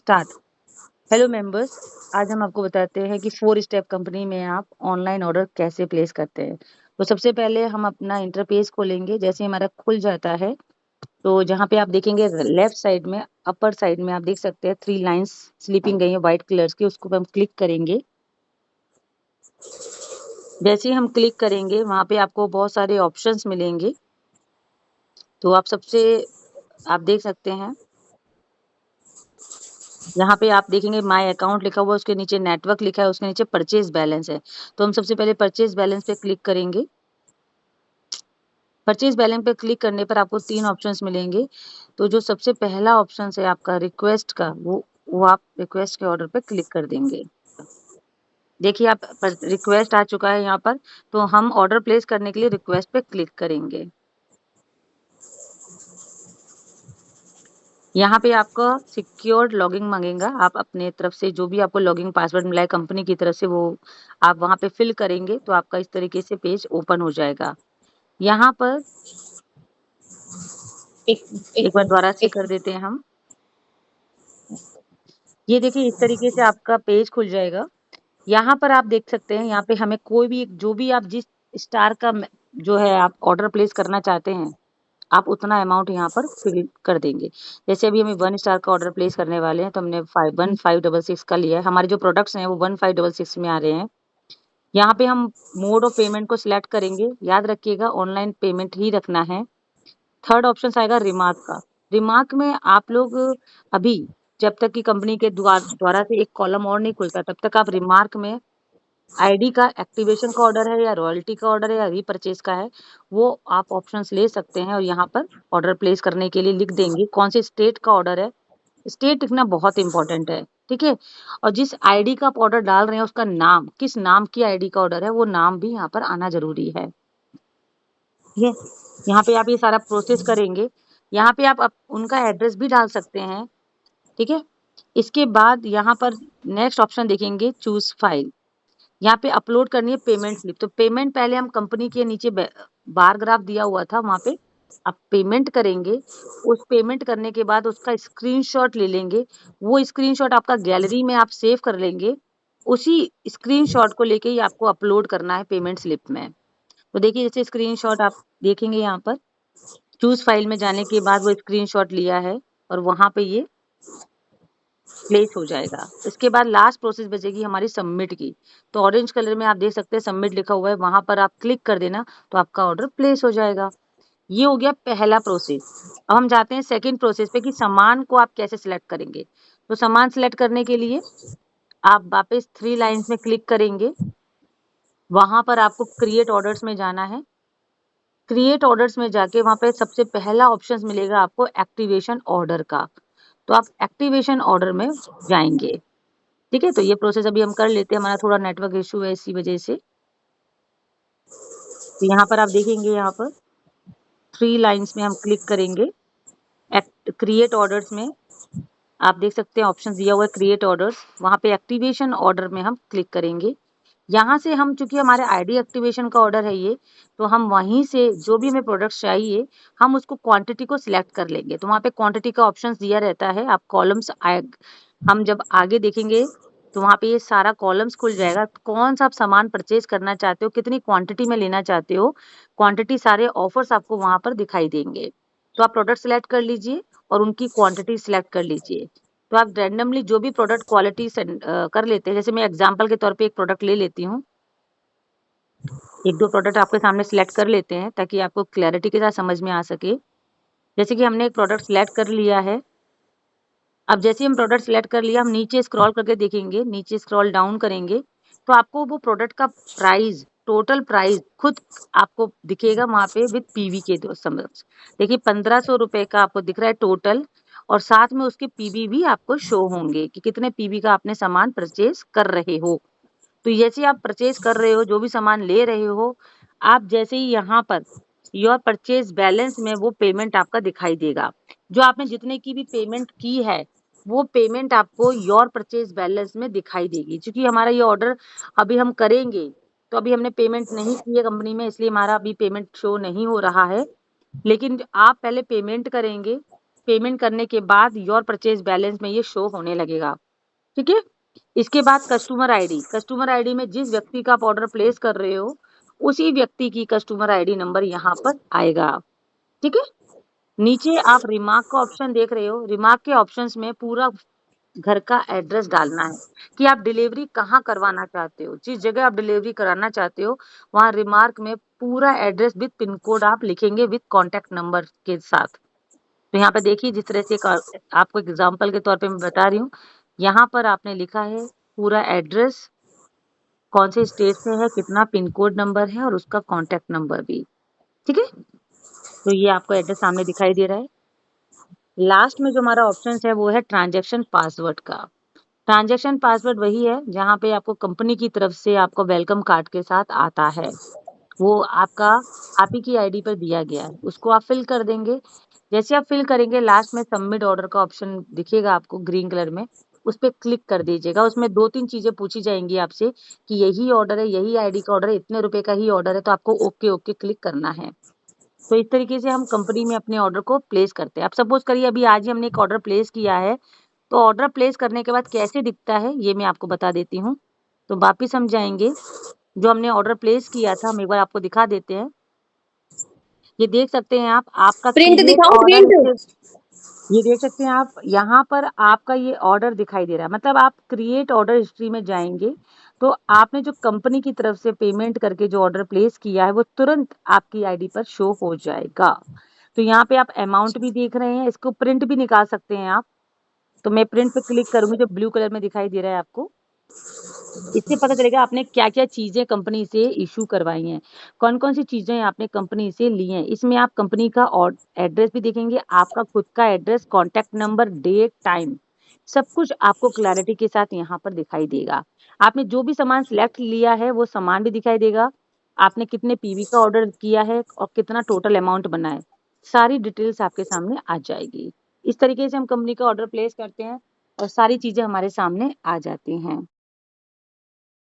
Start. Hello members, आज हम आपको बताते हैं कि 4 स्टेप कंपनी में आप ऑनलाइन ऑर्डर कैसे प्लेस करते हैं। तो सबसे पहले हम अपना इंटरफेस खोलेंगे। जैसे हमारा खुल जाता है तो जहाँ पे आप देखेंगे लेफ्ट साइड में, अपर साइड में आप देख सकते हैं 3 लाइंस स्लीपिंग गई है व्हाइट कलर्स की, उसको हम क्लिक करेंगे। जैसे ही हम क्लिक करेंगे वहाँ पे आपको बहुत सारे ऑप्शंस मिलेंगे। तो आप देख सकते हैं, यहाँ पे आप देखेंगे माय अकाउंट लिखा हुआ है, उसके नीचे नेटवर्क लिखा है, उसके नीचे परचेज बैलेंस है। तो हम सबसे पहले परचेज बैलेंस पे क्लिक करेंगे। परचेज बैलेंस पे क्लिक करने पर आपको 3 ऑप्शंस मिलेंगे। तो जो सबसे पहला ऑप्शन है आपका रिक्वेस्ट का, वो आप रिक्वेस्ट के ऑर्डर पे क्लिक कर देंगे। देखिए आप रिक्वेस्ट आ चुका है यहाँ पर, तो हम ऑर्डर प्लेस करने के लिए रिक्वेस्ट पे क्लिक करेंगे। यहाँ पे आपका सिक्योर्ड लॉगिन मांगेगा। आप अपने तरफ से जो भी आपको लॉगिन पासवर्ड मिला है कंपनी की तरफ से, वो आप वहाँ पे फिल करेंगे तो आपका इस तरीके से पेज ओपन हो जाएगा। यहाँ पर एक एक बार दोबारा से कर देते हैं हम। ये देखिए इस तरीके से आपका पेज खुल जाएगा। यहाँ पर आप देख सकते हैं, यहाँ पे हमें कोई भी जो भी आप जिस स्टार का जो है आप ऑर्डर प्लेस करना चाहते हैं, आप उतना अमाउंट यहाँ पर फिल कर देंगे। जैसे अभी हमें 1 स्टार का ऑर्डर प्लेस करने वाले हैं, तो हमने 1566 का लिया है। हमारे जो प्रोडक्ट्स हैं वो 1566 में आ रहे हैं। यहाँ पे हम मोड ऑफ पेमेंट को सिलेक्ट करेंगे। याद रखिएगा ऑनलाइन पेमेंट ही रखना है। थर्ड ऑप्शन आएगा रिमार्क का। रिमार्क में आप लोग अभी जब तक कि कंपनी के द्वारा से एक कॉलम और नहीं खुलता, तब तक आप रिमार्क में आईडी का एक्टिवेशन का ऑर्डर है या रॉयल्टी का ऑर्डर है या रीपरचेज का है, वो आप ऑप्शंस ले सकते हैं और यहाँ पर ऑर्डर प्लेस करने के लिए लिख देंगे कौन से स्टेट का ऑर्डर है। स्टेट लिखना बहुत इंपॉर्टेंट है, ठीक है। और जिस आईडी का आप ऑर्डर डाल रहे हैं उसका नाम, किस नाम की आईडी का ऑर्डर है, वो नाम भी यहाँ पर आना जरूरी है। ठीक है, यहाँ पे आप ये सारा प्रोसेस करेंगे। यहाँ पे आप उनका एड्रेस भी डाल सकते हैं, ठीक है। इसके बाद यहाँ पर नेक्स्ट ऑप्शन देखेंगे चूज फाइल। यहाँ पे अपलोड करनी है पेमेंट स्लिप। तो पेमेंट पहले हम कंपनी के नीचे बार ग्राफ दिया हुआ था, वहां पे आप पेमेंट करेंगे। उस पेमेंट करने के बाद उसका स्क्रीनशॉट ले लेंगे। वो स्क्रीनशॉट आपका गैलरी में आप सेव कर लेंगे। उसी स्क्रीनशॉट को लेके ही आपको अपलोड करना है पेमेंट स्लिप में। तो देखिए जैसे स्क्रीनशॉट आप देखेंगे यहाँ पर, चूज फाइल में जाने के बाद वो स्क्रीनशॉट लिया है और वहां पे ये प्लेस हो जाएगा। इसके बाद लास्ट प्रोसेस बचेगी हमारी सबमिट की। तो ऑरेंज कलर में आप देख सकते हैं सबमिट लिखा हुआ है, वहां पर आप क्लिक कर देना तो आपका ऑर्डर प्लेस हो जाएगा। ये हो गया पहला प्रोसेस। अब हम जाते हैं सेकंड प्रोसेस पे कि सामान को आप कैसे सिलेक्ट करेंगे। तो सामान सिलेक्ट करने के लिए आप वापस 3 लाइंस में क्लिक करेंगे। वहां पर आपको क्रिएट ऑर्डर्स में जाना है। क्रिएट ऑर्डर्स में जाके वहां पे सबसे पहला ऑप्शन मिलेगा आपको एक्टिवेशन ऑर्डर का। तो आप एक्टिवेशन ऑर्डर में जाएंगे। ठीक है, तो ये प्रोसेस अभी हम कर लेते हैं। हमारा थोड़ा नेटवर्क इशू है इसी वजह से। तो यहाँ पर आप देखेंगे, यहाँ पर 3 लाइंस में हम क्लिक करेंगे। क्रिएट ऑर्डर्स में आप देख सकते हैं ऑप्शन दिया हुआ है क्रिएट ऑर्डर्स। वहां पे एक्टिवेशन ऑर्डर में हम क्लिक करेंगे। यहाँ से हम, चूंकि हमारे आईडी एक्टिवेशन का ऑर्डर है ये, तो हम वहीं से जो भी हमें प्रोडक्ट्स चाहिए हम उसको क्वांटिटी को सिलेक्ट कर लेंगे। तो वहाँ पे क्वांटिटी का ऑप्शन दिया रहता है। आप कॉलम्स हम जब आगे देखेंगे तो वहाँ पे ये सारा कॉलम्स खुल जाएगा। कौन सा आप सामान परचेज करना चाहते हो, कितनी क्वांटिटी में लेना चाहते हो, क्वांटिटी सारे ऑफर्स आपको वहाँ पर दिखाई देंगे। तो आप प्रोडक्ट सिलेक्ट कर लीजिए और उनकी क्वांटिटी सिलेक्ट कर लीजिए। तो आप रैंडमली जो भी प्रोडक्ट क्वालिटी कर लेते हैं। जैसे मैं एग्जांपल के तौर पे एक प्रोडक्ट ले लेती हूँ। 1-2 प्रोडक्ट आपके सामने सिलेक्ट कर लेते हैं ताकि आपको क्लैरिटी के साथ समझ में आ सके। जैसे कि हमने एक प्रोडक्ट सिलेक्ट कर लिया है। अब जैसे हम प्रोडक्ट सिलेक्ट कर लिया, हम नीचे स्क्रॉल करके देखेंगे, नीचे स्क्रॉल डाउन करेंगे तो आपको वो प्रोडक्ट का प्राइस, टोटल प्राइस खुद आपको दिखेगा वहां पे विद पीवी के समझ। देखिए 1500 रुपए का आपको दिख रहा है टोटल, और साथ में उसके पीवी भी आपको शो होंगे कि कितने पीवी का आपने सामान परचेज कर रहे हो। तो जैसे आप परचेज कर रहे हो, जो भी सामान ले रहे हो, आप जैसे ही यहाँ पर योर परचेज बैलेंस में वो पेमेंट आपका दिखाई देगा। जो आपने जितने की भी पेमेंट की है वो पेमेंट आपको योर परचेज बैलेंस में दिखाई देगी। क्योंकि हमारा ये ऑर्डर अभी हम करेंगे, तो अभी हमने पेमेंट नहीं की है कंपनी में, इसलिए हमारा अभी पेमेंट शो नहीं हो रहा है। लेकिन आप पहले पेमेंट करेंगे, पेमेंट करने के बाद योर परचेज बैलेंस में ये शो होने लगेगा, ठीक है? इसके बाद कस्टमर आईडी में जिस व्यक्ति का आप ऑर्डर प्लेस कर रहे हो, उसी व्यक्ति की कस्टमर आईडी नंबर यहाँ पर आएगा, ठीक है? नीचे आप रिमार्क का ऑप्शन देख रहे हो, रिमार्क के ऑप्शंस में पूरा घर का एड्रेस डालना है कि आप डिलीवरी कहाँ करवाना चाहते हो। जिस जगह आप डिलीवरी कराना चाहते हो, वहाँ रिमार्क में पूरा एड्रेस विथ पिन कोड आप लिखेंगे विथ कॉन्टैक्ट नंबर के साथ। तो यहाँ पे देखिए जिस तरह से आपको एग्ज़ाम्पल के तौर पे मैं बता रही हूँ, यहाँ पर आपने लिखा है पूरा एड्रेस, कौन से स्टेट से है, कितना पिन कोड नंबर है और उसका कॉन्टैक्ट नंबर भी, ठीक है? तो ये आपको एड्रेस सामने दिखाई दे रहा है। लास्ट में जो हमारा ऑप्शंस है वो है ट्रांज़ैक्शन पासवर्ड का। ट्रांज़ैक्शन पासवर्ड वही है जहाँ पे आपको कंपनी की तरफ से आपको वेलकम कार्ड के साथ आता है। वो आपका आप ही की आईडी पर दिया गया है, उसको आप फिल कर देंगे। जैसे आप फिल करेंगे लास्ट में सबमिट ऑर्डर का ऑप्शन दिखेगा आपको ग्रीन कलर में, उस पे क्लिक कर दीजिएगा। उसमें 2-3 चीज़ें पूछी जाएँगी आपसे कि यही ऑर्डर है, यही आईडी का ऑर्डर है, इतने रुपए का ही ऑर्डर है, तो आपको ओके क्लिक करना है। तो इस तरीके से हम कंपनी में अपने ऑर्डर को प्लेस करते हैं। अब सपोज़ करिए अभी आज ही हमने एक ऑर्डर प्लेस किया है, तो ऑर्डर प्लेस करने के बाद कैसे दिखता है, ये मैं आपको बता देती हूँ। तो वापिस हम जाएँगे, जो हमने ऑर्डर प्लेस किया था, हम एक बार आपको दिखा देते हैं। ये देख सकते हैं आप, आपका प्रिंट क्रिएट दिखाओ ऑर्डर प्रिंट। ये देख सकते हैं आप, यहाँ पर आपका ये ऑर्डर दिखाई दे रहा है। मतलब आप क्रिएट ऑर्डर हिस्ट्री में जाएँगे, तो आपने जो कंपनी की तरफ से पेमेंट करके जो ऑर्डर प्लेस किया है, वो तुरंत आपकी आईडी पर शो हो जाएगा। तो यहाँ पे आप अमाउंट भी देख रहे हैं, इसको प्रिंट भी निकाल सकते हैं आप। तो मैं प्रिंट पे क्लिक करूँगी, जो ब्लू कलर में दिखाई दे रहा है आपको। इससे पता चलेगा आपने क्या-क्या चीज़ें कंपनी से इश्यू करवाई हैं, कौन-कौन सी चीज़ें आपने कंपनी से ली हैं। इसमें आप कंपनी का एड्रेस भी देखेंगे, आपका खुद का address, contact number, date, time, सब कुछ आपको क्लैरिटी के साथ यहाँ पर दिखाई देगा। आपने जो भी सामान सिलेक्ट लिया है, वो सामान भी दिखाई देगा। आपने कितने पीवी का ऑर्डर किया है और कितना टोटल अमाउंट बना है, सारी डिटेल्स आपके सामने आ जाएगी। इस तरीके से हम कंपनी का ऑर्डर प्लेस करते हैं और सारी चीज़ें हमारे सामने आ जाती हैं।